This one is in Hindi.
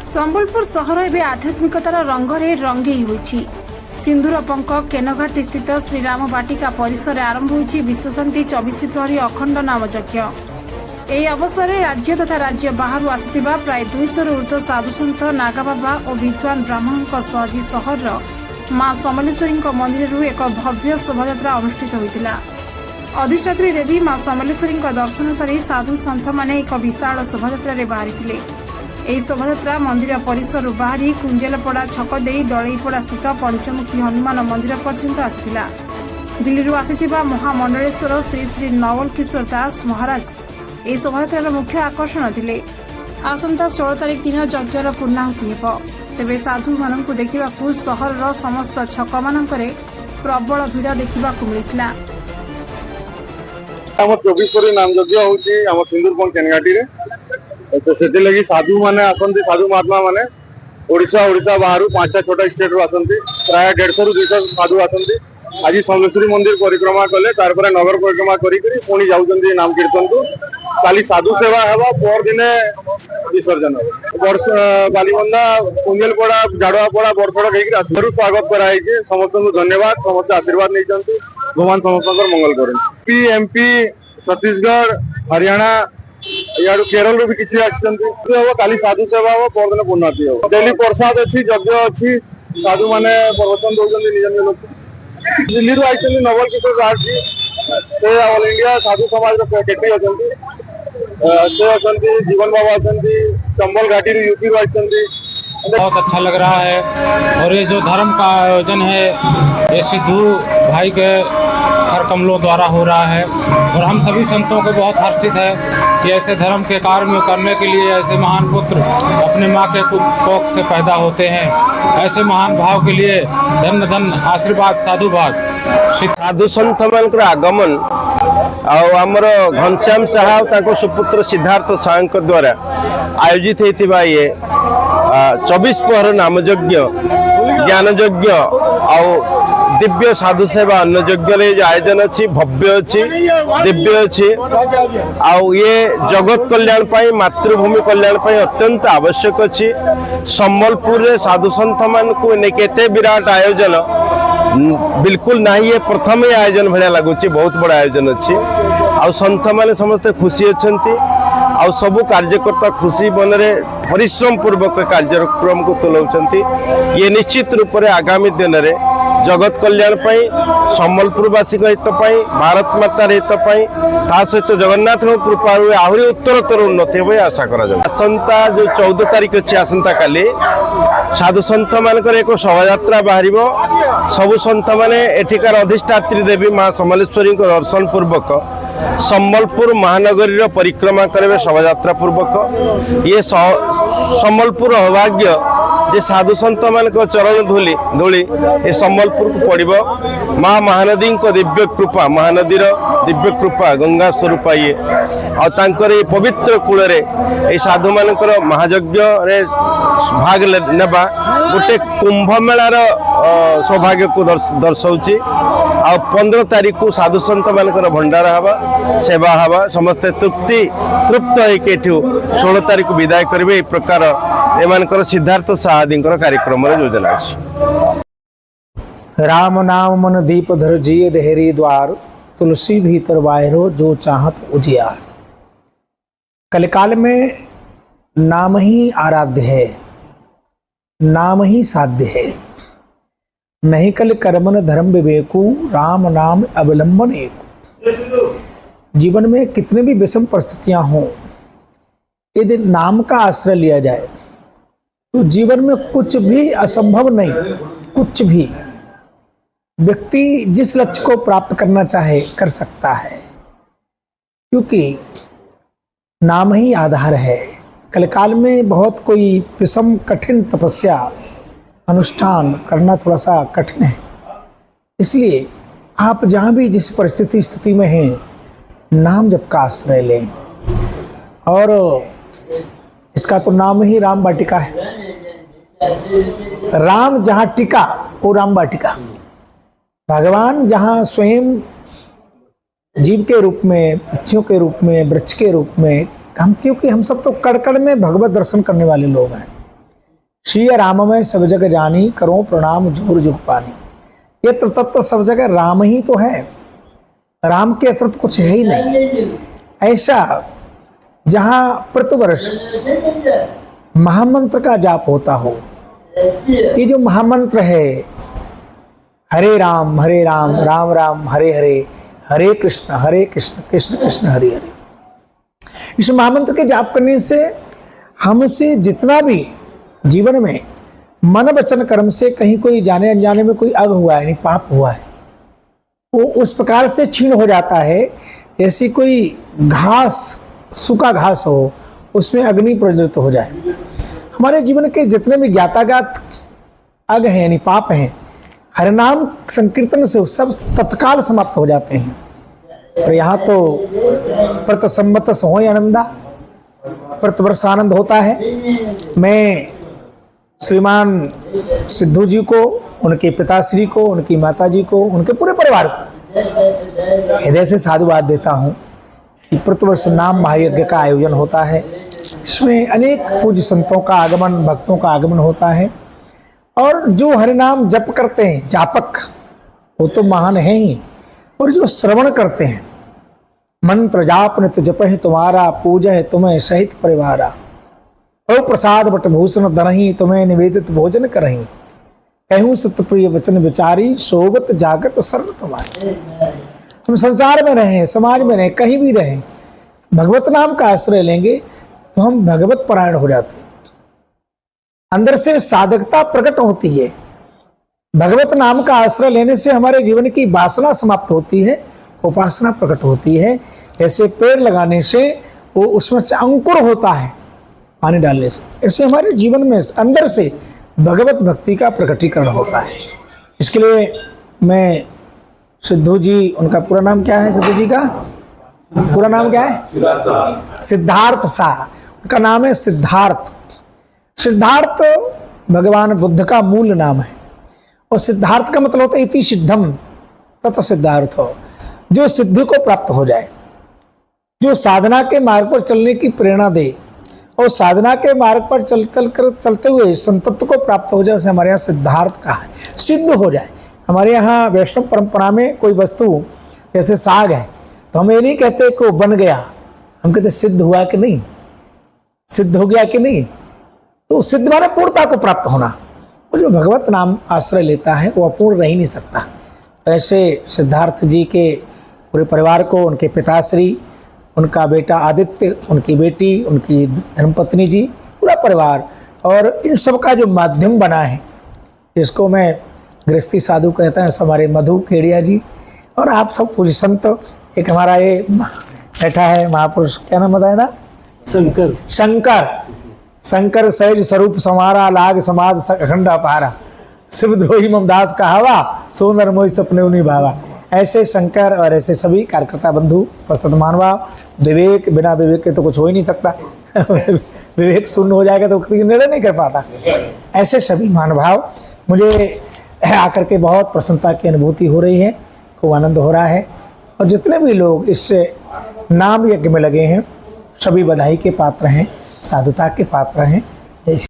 संबलपुर सहर एवं आध्यात्मिकतार रंगरे रंगेई होइछि। सिंदूरपंक केनघाटी स्थित श्रीराम बाटिका परिसर आरंभ होइछि विश्वशांति 24 प्रहरी अखंड नामयज्ञ। ଏହି ଅବସରରେ ରାଜ୍ୟ ତଥା ରାଜ୍ୟ ବାହାରୁ ଆସିଥିବା ପ୍ରାୟ 200ରୁ ଉର୍ଦ୍ଧ୍ୱ ସାଧୁସନ୍ଥ ନାଗାବାବା ଓ ବିଦ୍ୱାନ ବ୍ରାହ୍ମଣଙ୍କ ସହ ଆଜି ସହରର ମା ସମଲେଶ୍ୱରୀଙ୍କ ମନ୍ଦିରରୁ ଏକ ଭବ୍ୟ ଶୋଭାଯାତ୍ରା ଅନୁଷ୍ଠିତ ହୋଇଥିଲା। ଅଧିଷ୍ଠାତ୍ରୀ ଦେବୀ ମା ସମଲେଶ୍ୱରୀଙ୍କ ଦର୍ଶନ ସାରି ସାଧୁ ସନ୍ଥମାନେ ଏକ ବିଶାଳ ଶୋଭାଯାତ୍ରାରେ ବାହାରିଥିଲେ। ଏହି ଶୋଭାଯାତ୍ରା ମନ୍ଦିର ପରିସରରୁ ବାହାରି କୁଞ୍ଜେଲପଡ଼ା ଛକ ଦେଇ ଦଳେଇପଡ଼ା ସ୍ଥିତ ପଞ୍ଚମୁଖୀ ହନୁମାନ ମନ୍ଦିର ପର୍ଯ୍ୟନ୍ତ ଆସିଥିଲା। ଦିଲ୍ଲୀରୁ ଆସିଥିବା ମହାମଣ୍ଡଳେଶ୍ୱର ଶ୍ରୀ ଶ୍ରୀ ନବଲ କିଶୋର ଦାସ ମହାରାଜ ଏହି ଶୋଭାଯାତ୍ରାର ମୁଖ୍ୟ ଆକର୍ଷଣ ଥିଲେ। ଆସନ୍ତା 16 ତାରିଖ ଦିନ ଯଜ୍ଞର ପୂର୍ଣ୍ଣାହୁତି ହେବ। ତେବେ ସାଧୁମାନଙ୍କୁ ଦେଖିବାକୁ ସହରର ସମସ୍ତ ଛକମାନଙ୍କରେ ପ୍ରବଳ ଭିଡ଼ ଦେଖିବାକୁ ମିଳିଥିଲା। ଆମ 24 ପରି ନାମ ଯଜ୍ଞ ହେଉଛି ଆମ ସିନ୍ଦୁରପଙ୍କ କେନଘାଟି ରେ। तो से लगी साधु माने आसंती साधु महात्मा माने ओडिशा बाहर 5टा छोटा स्टेट रू आसंती प्राय 150 ରୁ 200 साधु आसंती। आज समलेश्वरी मंदिर परिक्रमा कले तार पर नगर परिक्रमा करी पुणी जाउछंती नाम कीर्तन को। काली साधु सेवा हेबा पर दिने विसर्जन हो बालीबंधा कुंजलपड़ा झाड़ुआपड़ा बरसड़ कहीं आसरू स्वागत कराई समस्त को धन्यवाद। समस्त आशीर्वाद नहीं भगवान समस्त मंगल करें। एमपी छत्तीसगढ़ हरियाणा यार केरल भी किसी काली साधु सेवा हम परदिन पूर्णाती हो। डेली प्रसाद अच्छी यज्ञ अच्छी साधु माने प्रवचन दौरान निज निज लोक दिल्ली रू आई नवल किशोर दास जी से ऑल इंडिया साधु समाज सेक्रेटरी अच्छा जीवन बाबा अच्छा चंबल घाटी यूपी आई। बहुत अच्छा लग रहा है और ये जो धर्म का आयोजन है ये सिद्धू भाई के कर कमलों द्वारा हो रहा है और हम सभी संतों को बहुत हर्षित है कि ऐसे धर्म के कार्य करने के लिए ऐसे महान पुत्र अपने माँ के कोख से पैदा होते हैं। ऐसे महान भाव के लिए धन्य धन्य आशीर्वाद साधुवाद। साधु सन्थ मान आगमन आमर घनश्याम साहा सुपुत्र सिद्धार्थ साहा द्वारा आयोजित होता ये 24 पहर नामयज्ञ ज्ञान यज्ञ आ दिव्य साधु सेवा अन्न यज्ञ जो आयोजन अच्छी भव्य अच्छी दिव्य अच्छी ये जगत कल्याण मातृभूमि कल्याण अत्यंत आवश्यक अच्छी। संबलपुर साधु सन्थ मान को केते विराट आयोजन बिल्कुल ना ये प्रथम आयोजन भाया लगुच बहुत बड़ा आयोजन अच्छी आ सन्थ मैंने समस्ते खुशी अच्छा आ सबू कार्यकर्ता खुशी मन में परिश्रम पूर्वक कार्यक्रम को तुलाउछंती। ये निश्चित रूप से आगामी दिन में जगत कल्याण संबलपुरवासी हित भारत मातार हित सहित जगन्नाथ कृपा आहरी उत्तरोत्तर उन्नति हो आशा करा। आसंता जो 14 तारीख अच्छी आसंता काली साधु सन्थ मान एक शोभायात्रा बाहर सबु सन्थ मैंने एठिकार अधिष्ठात्री देवी माँ समलेश्वरी दर्शन पूर्वक संबलपुर महानगरी परिक्रमा करेंगे शोभायात्रा पूर्वक। ये संबलपुर अभाग्य जे साधु सन्थ मान चरण धूली ये संबलपुर को पड़ब। माँ महानदी दिव्य कृपा महानदीर दिव्य कृपा गंगा स्वरूपा ये और ये पवित्र कूल साधु मान महायज्ञ भाग नेबा गोटे कुंभ मेलार सौभाग्य को दर्शाऊँच। आ 15 तारीख को साधु सन्थ मान भंडारा हवा सेवा हवा समस्ते तृप्त होकर 16 तारीख को विदाय करेंगे। ये प्रकार एमानकर सिद्धार्थ साहादी कार्यक्रम योजना अच्छी। राम नाम मन दीप धर जिय देहरी द्वार तुलसी भीतर वायरो जो चाहत उजियार। कलिकाल में नाम ही आराध्य है, नाम ही साध्य है। नहीं कल कर्मन धर्म विवेकु राम नाम अवलंबन एक। जीवन में कितने भी विषम परिस्थितियां हों यदि नाम का आश्रय लिया जाए तो जीवन में कुछ भी असंभव नहीं। कुछ भी व्यक्ति जिस लक्ष्य को प्राप्त करना चाहे कर सकता है क्योंकि नाम ही आधार है। कलकाल में बहुत कोई विषम कठिन तपस्या अनुष्ठान करना थोड़ा सा कठिन है। इसलिए आप जहाँ भी जिस स्थिति में हैं नाम जप का आश्रय लें। और इसका तो नाम ही राम वाटिका है। राम जहाँ टिका वो राम वाटिका। भगवान जहाँ स्वयं जीव के रूप में पक्षियों के रूप में वृक्ष के रूप में हम क्योंकि हम सब तो कड़ कड़ में भगवत दर्शन करने वाले लोग हैं। श्री राम में सब जग जानी, करो प्रणाम जोर जुग पानी। ये तत्व सब जगह राम ही तो है, राम के अतिरिक्त कुछ है ही नहीं। ऐसा जहाँ प्रतिवर्ष महामंत्र का जाप होता हो, ये जो महामंत्र है हरे राम राम राम हरे हरे, हरे कृष्ण कृष्ण कृष्ण हरे हरे, इस महामंत्र के जाप करने से हमसे जितना भी जीवन में मन वचन कर्म से कहीं कोई जाने अनजाने में कोई अग हुआ है, यानी पाप हुआ है, वो उस प्रकार से क्षीण हो जाता है। ऐसी कोई घास, सूखा घास हो, उसमें अग्नि प्रज्वलित हो जाए। हमारे जीवन के जितने भी ज्ञातागत अग हैं, यानी पाप हैं, हरिनाम संकीर्तन से सब तत्काल समाप्त हो जाते हैं। और यहाँ तो प्रतिसंबत हो आनंदा, प्रतिवर्ष आनंद होता है। मैं श्रीमान सिद्धू जी को, उनके पिताश्री को, उनकी माताजी को, उनके पूरे परिवार को हृदय से साधुवाद देता हूँ कि प्रतिवर्ष नाम महायज्ञ का आयोजन होता है। इसमें अनेक पूज्य संतों का आगमन, भक्तों का आगमन होता है। और जो हरिनाम जप करते हैं, जापक, वो तो महान है ही, और जो श्रवण करते हैं, मंत्र जाप नित्य जप है तुम्हारा, पूजा है तुम्हें सहित परिवारा, ओ प्रसाद बट भूषण दरही, तुम्हें निवेदित भोजन करही, कहूँ सत्य प्रिय वचन विचारी, सोबत जागत सर्व तुम्हारे। हम संसार में रहें, समाज में रहें, कहीं भी रहें, भगवत नाम का आश्रय लेंगे तो हम भगवत परायण हो जाते हैं। अंदर से साधकता प्रकट होती है। भगवत नाम का आश्रय लेने से हमारे जीवन की वासना समाप्त होती है, उपासना प्रकट होती है। ऐसे पेड़ लगाने से वो उसमें से अंकुर होता है, पानी डालने से। ऐसे हमारे जीवन में अंदर से भगवत भक्ति का प्रकटीकरण होता है। इसके लिए मैं सिद्धू जी, उनका पूरा नाम क्या है, सिद्धू जी का पूरा नाम क्या है? सिद्धार्थ शाह। उनका नाम है सिद्धार्थ। सिद्धार्थ भगवान बुद्ध का मूल नाम है। और सिद्धार्थ का मतलब होता है इति सिद्धम तत् सिद्धार्थ, जो सिद्धि को प्राप्त हो जाए, जो साधना के मार्ग पर चलने की प्रेरणा दे और साधना के मार्ग पर चलते हुए संतत्व को प्राप्त हो जाए, उसे हमारे यहाँ सिद्धार्थ कहा है, सिद्ध हो जाए। हमारे यहाँ वैष्णव परंपरा में कोई वस्तु जैसे साग है तो हम ये नहीं कहते कि वो बन गया, हम कहते सिद्ध हुआ कि नहीं, सिद्ध हो गया कि नहीं। तो सिद्ध माने पूर्णता को प्राप्त होना। और जो भगवत नाम आश्रय लेता है वो अपूर्ण रह ही नहीं सकता। तो ऐसे सिद्धार्थ जी के पूरे परिवार को, उनके पिताश्री, उनका बेटा आदित्य, उनकी बेटी, उनकी धर्मपत्नी जी, पूरा परिवार, और इन सब का जो माध्यम बना है, जिसको मैं गृहस्थी साधु कहता है, हमारे मधु केड़िया जी, और आप सब पूज्य संत। एक हमारा ये बैठा है महापुरुष, क्या नाम बताया था? शंकर। शंकर सहज स्वरूप समारा, लाग समाध अखंड अपारा, शिवद्रोही ममदास का हवा, सोनर मोहि सपने उन्हीं भावा। ऐसे शंकर और ऐसे सभी कार्यकर्ता बंधु, प्रस्तुत मानवा, विवेक, बिना विवेक के तो कुछ हो ही नहीं सकता। विवेक शून्य हो जाएगा तो निर्णय नहीं कर पाता। ऐसे सभी महानुभाव, मुझे आकर के बहुत प्रसन्नता की अनुभूति हो रही है, खूब आनंद हो रहा है। और जितने भी लोग इस नाम यज्ञ में लगे हैं, सभी बधाई के पात्र हैं, साधुता के पात्र हैं। जय